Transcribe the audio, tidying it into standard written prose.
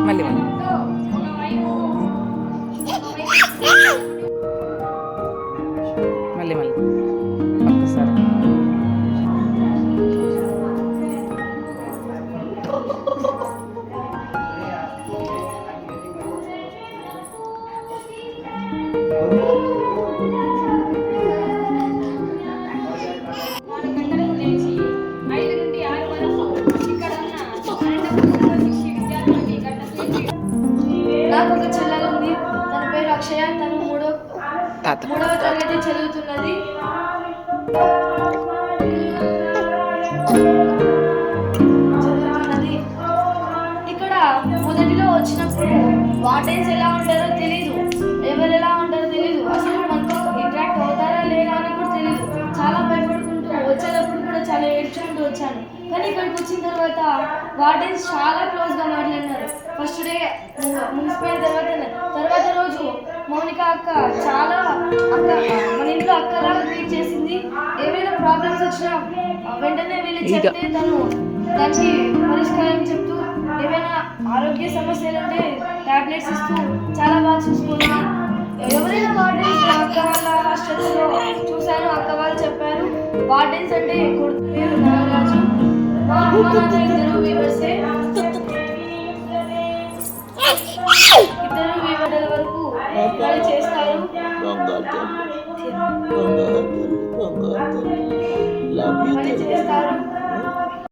మళ్ళీ మళ్ళీ మళ్ళీ మళ్ళీ ఒక్కసారి నాకు ఒక చెల్లెలు ఉంది. తన పేరు అక్షయ. తను మూడవ తరగతి చదువుతున్నది. ఇక్కడ మొదటిలో వచ్చినప్పుడు వార్డెన్స్ ఎలా ఉంటారో తెలీదు, ఎవరు ఎలా ఉంటారో తెలీదు, అసలు మనతో ఇంటరాక్ట్ అవుతారా లేదా అని కూడా తెలీదు. చాలా భయపడుకుంటూ వచ్చేటప్పుడు కూడా చాలా ఏడ్చుకుంటూ వచ్చాను. కానీ ఇక్కడికి వచ్చిన తర్వాత వార్డెన్స్ చాలా క్లోజ్గా మాట్లాడినారు. ఫస్ట్ డే మున్సిపల్ తర్వాత రోజు మౌనిక అక్క చాలా మన ఇంట్లో అక్కలాగా ట్రీట్ చేసింది. ఏమైనా ప్రాబ్లమ్స్ వచ్చినా వెంటనే వెళ్ళి చెప్తే తను దానికి పరిష్కారం చెప్తూ, ఏమైనా ఆరోగ్య సమస్యలు అంటే టాబ్లెట్స్ ఇస్తూ చాలా బాగా చూసుకుంది. ఎవరైనా వార్డెన్స్ అక్క వాళ్ళ హాస్టల్లో చూశాను, అక్క వాళ్ళు చెప్పారు వార్డెన్స్ అంటే పేరు నాగరాజు. మా అమ్మ నాన్న ఇద్దరు వీవర్సే. ఇద్దరు వీవర్ల వరకు పని చేస్తారు. పని చేస్తారు.